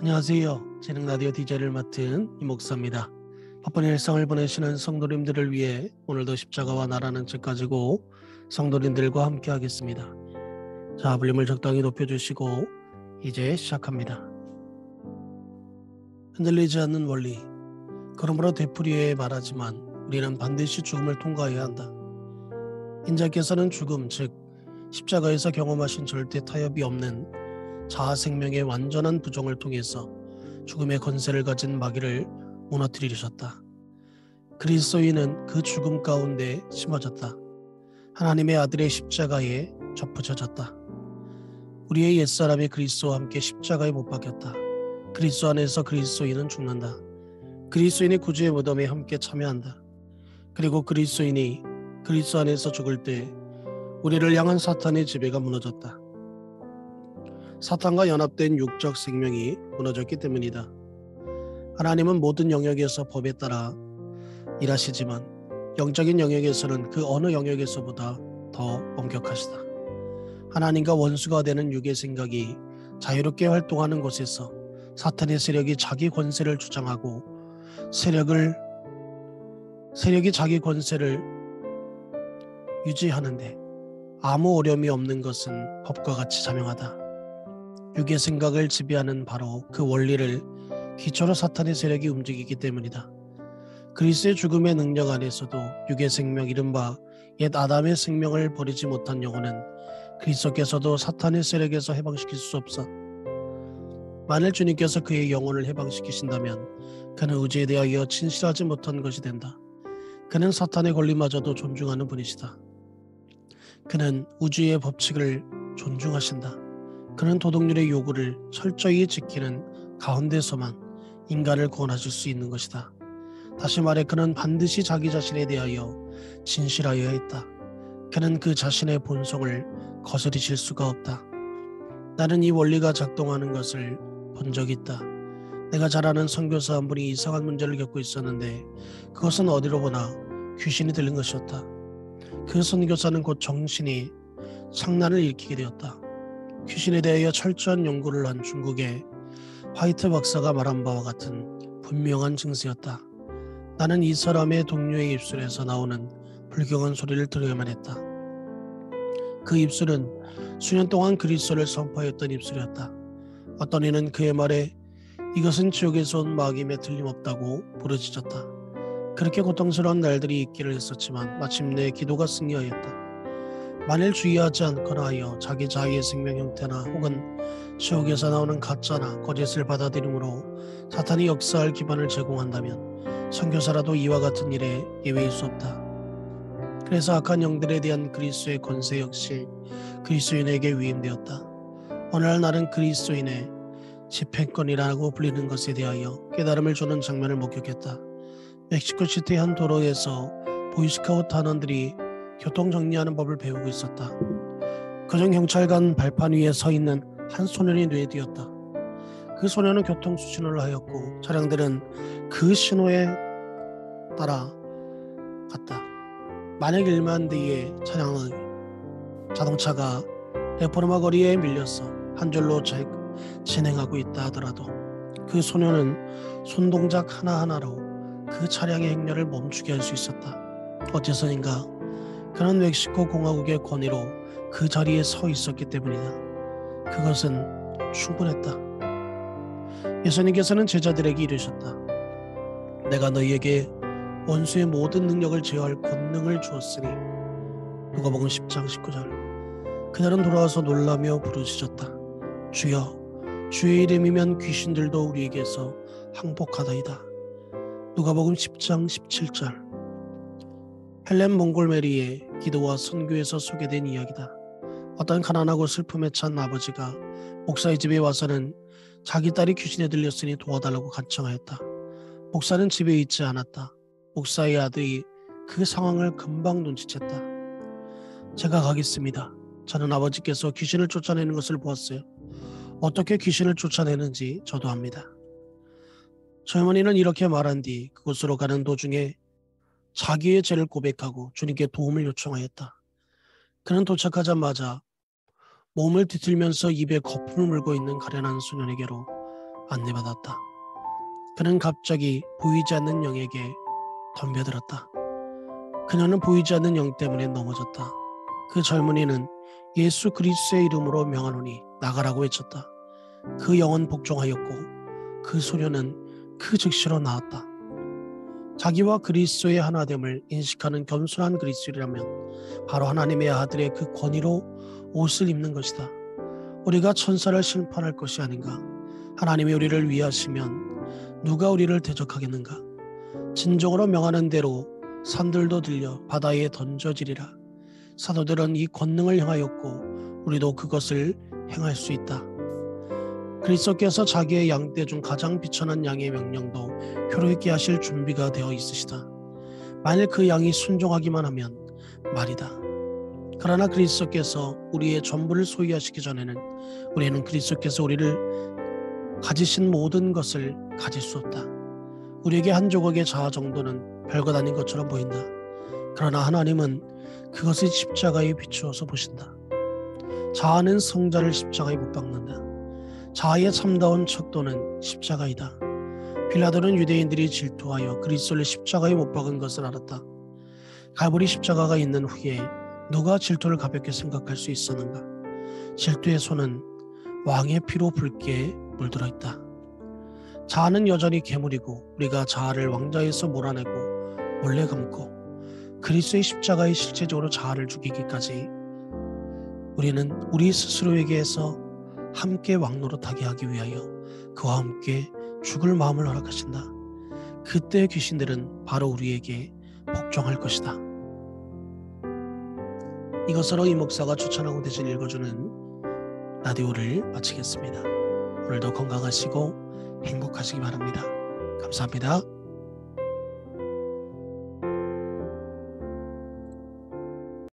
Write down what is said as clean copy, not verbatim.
안녕하세요. 재능 라디오 DJ를 맡은 이목사입니다. 바쁜 일상을 보내시는 성도님들을 위해 오늘도 십자가와 나라는 책 가지고 성도님들과 함께 하겠습니다. 자, 볼륨을 적당히 높여주시고 이제 시작합니다. 흔들리지 않는 원리. 그러므로 되풀이해 말하지만 우리는 반드시 죽음을 통과해야 한다. 인자께서는 죽음, 즉 십자가에서 경험하신 절대 타협이 없는 자아 생명의 완전한 부정을 통해서 죽음의 권세를 가진 마귀를 무너뜨리셨다. 그리스도인은 그 죽음 가운데 심어졌다. 하나님의 아들의 십자가에 접붙여졌다. 우리의 옛사람이 그리스도와 함께 십자가에 못 박혔다. 그리스도 안에서 그리스도인은 죽는다. 그리스도인의 구주의 무덤에 함께 참여한다. 그리고 그리스도인이 그리스도 안에서 죽을 때 우리를 향한 사탄의 지배가 무너졌다. 사탄과 연합된 육적 생명이 무너졌기 때문이다. 하나님은 모든 영역에서 법에 따라 일하시지만 영적인 영역에서는 그 어느 영역에서보다 더 엄격하시다. 하나님과 원수가 되는 육의 생각이 자유롭게 활동하는 곳에서 사탄의 세력이 자기 권세를 주장하고 세력이 자기 권세를 유지하는데 아무 어려움이 없는 것은 법과 같이 자명하다. 육의 생각을 지배하는 바로 그 원리를 기초로 사탄의 세력이 움직이기 때문이다. 그리스도의 죽음의 능력 안에서도 육의 생명 이른바 옛 아담의 생명을 버리지 못한 영혼은 그리스도께서도 사탄의 세력에서 해방시킬 수 없어. 만일 주님께서 그의 영혼을 해방시키신다면 그는 의지에 대하여 진실하지 못한 것이 된다. 그는 사탄의 권리마저도 존중하는 분이시다. 그는 우주의 법칙을 존중하신다. 그는 도덕률의 요구를 철저히 지키는 가운데서만 인간을 구원하실 수 있는 것이다. 다시 말해 그는 반드시 자기 자신에 대하여 진실하여야 했다. 그는 그 자신의 본성을 거스리실 수가 없다. 나는 이 원리가 작동하는 것을 본 적이 있다. 내가 잘 아는 선교사 한 분이 이상한 문제를 겪고 있었는데 그것은 어디로 보나 귀신이 들린 것이었다. 그 선교사는 곧 정신이 상난을 일으키게 되었다. 귀신에 대하여 철저한 연구를 한 중국의 화이트 박사가 말한 바와 같은 분명한 증세였다. 나는 이 사람의 동료의 입술에서 나오는 불경한 소리를 들어야만 했다. 그 입술은 수년 동안 그리스도를 선포했던 입술이었다. 어떤 이는 그의 말에 이것은 지옥에서 온 마귀임에 틀림없다고 부르짖었다. 그렇게 고통스러운 날들이 있기를 했었지만 마침내 기도가 승리하였다. 만일 주의하지 않거나 하여 자기 자의의 생명 형태나 혹은 지옥에서 나오는 가짜나 거짓을 받아들임으로 사탄이 역사할 기반을 제공한다면 선교사라도 이와 같은 일에 예외일 수 없다. 그래서 악한 영들에 대한 그리스도의 권세 역시 그리스도인에게 위임되었다. 어느 날 나는 그리스도인의 집행권이라고 불리는 것에 대하여 깨달음을 주는 장면을 목격했다. 멕시코시티의 한 도로에서 보이스카우트 단원들이 교통정리하는 법을 배우고 있었다. 그중 경찰관 발판 위에 서 있는 한 소년이 눈에 띄었다. 그 소년은 교통수신호를 하였고 차량들은 그 신호에 따라 갔다. 만약 1만 대의 자동차가 레포르마 거리에 밀려서 한 줄로 진행하고 있다 하더라도 그 소년은 손동작 하나하나로 그 차량의 행렬을 멈추게 할 수 있었다. 어째서인가? 그는 멕시코 공화국의 권위로 그 자리에 서 있었기 때문이다. 그것은 충분했다. 예수님께서는 제자들에게 이르셨다. 내가 너희에게 원수의 모든 능력을 제어할 권능을 주었으니. 누가복음 10장 19절. 그날은 돌아와서 놀라며 부르짖었다. 주여, 주의 이름이면 귀신들도 우리에게서 항복하다이다. 누가복음 10장 17절. 헬렌 몽골메리의 기도와 선교에서 소개된 이야기다. 어떤 가난하고 슬픔에 찬 아버지가 목사의 집에 와서는 자기 딸이 귀신에 들렸으니 도와달라고 간청하였다. 목사는 집에 있지 않았다. 목사의 아들이 그 상황을 금방 눈치챘다. 제가 가겠습니다. 저는 아버지께서 귀신을 쫓아내는 것을 보았어요. 어떻게 귀신을 쫓아내는지 저도 압니다. 젊은이는 이렇게 말한 뒤 그곳으로 가는 도중에 자기의 죄를 고백하고 주님께 도움을 요청하였다. 그는 도착하자마자 몸을 뒤틀면서 입에 거품을 물고 있는 가련한 소년에게로 안내받았다. 그는 갑자기 보이지 않는 영에게 덤벼들었다. 그녀는 보이지 않는 영 때문에 넘어졌다. 그 젊은이는 예수 그리스도의 이름으로 명하노니 나가라고 외쳤다. 그 영은 복종하였고 그 소녀는 그 즉시로 나았다. 자기와 그리스도의 하나됨을 인식하는 겸손한 그리스도라면 바로 하나님의 아들의 그 권위로 옷을 입는 것이다. 우리가 천사를 심판할 것이 아닌가? 하나님이 우리를 위하시면 누가 우리를 대적하겠는가? 진정으로 명하는 대로 산들도 들려 바다에 던져지리라. 사도들은 이 권능을 행하였고 우리도 그것을 행할 수 있다. 그리스도께서 자기의 양떼 중 가장 비천한 양의 명령도 효력있게 하실 준비가 되어 있으시다. 만일 그 양이 순종하기만 하면 말이다. 그러나 그리스도께서 우리의 전부를 소유하시기 전에는 우리는 그리스도께서 우리를 가지신 모든 것을 가질 수 없다. 우리에게 한 조각의 자아 정도는 별것 아닌 것처럼 보인다. 그러나 하나님은 그것을 십자가에 비추어서 보신다. 자아는 성자를 십자가에 못 박는다. 자아의 참다운 척도는 십자가이다. 빌라도는 유대인들이 질투하여 그리스도를 십자가에 못 박은 것을 알았다. 갈보리 십자가가 있는 후에 누가 질투를 가볍게 생각할 수 있었는가? 질투의 손은 왕의 피로 붉게 물들어 있다. 자아는 여전히 괴물이고 우리가 자아를 왕좌에서 몰아내고 몰래 감고 그리스도의 십자가에 실제적으로 자아를 죽이기까지 우리는 우리 스스로에게서 함께 왕노릇하게 하기 위하여 그와 함께 죽을 마음을 허락하신다. 그때 귀신들은 바로 우리에게 복종할 것이다. 이것으로 이 목사가 추천하고 대신 읽어주는 라디오를 마치겠습니다. 오늘도 건강하시고 행복하시기 바랍니다. 감사합니다.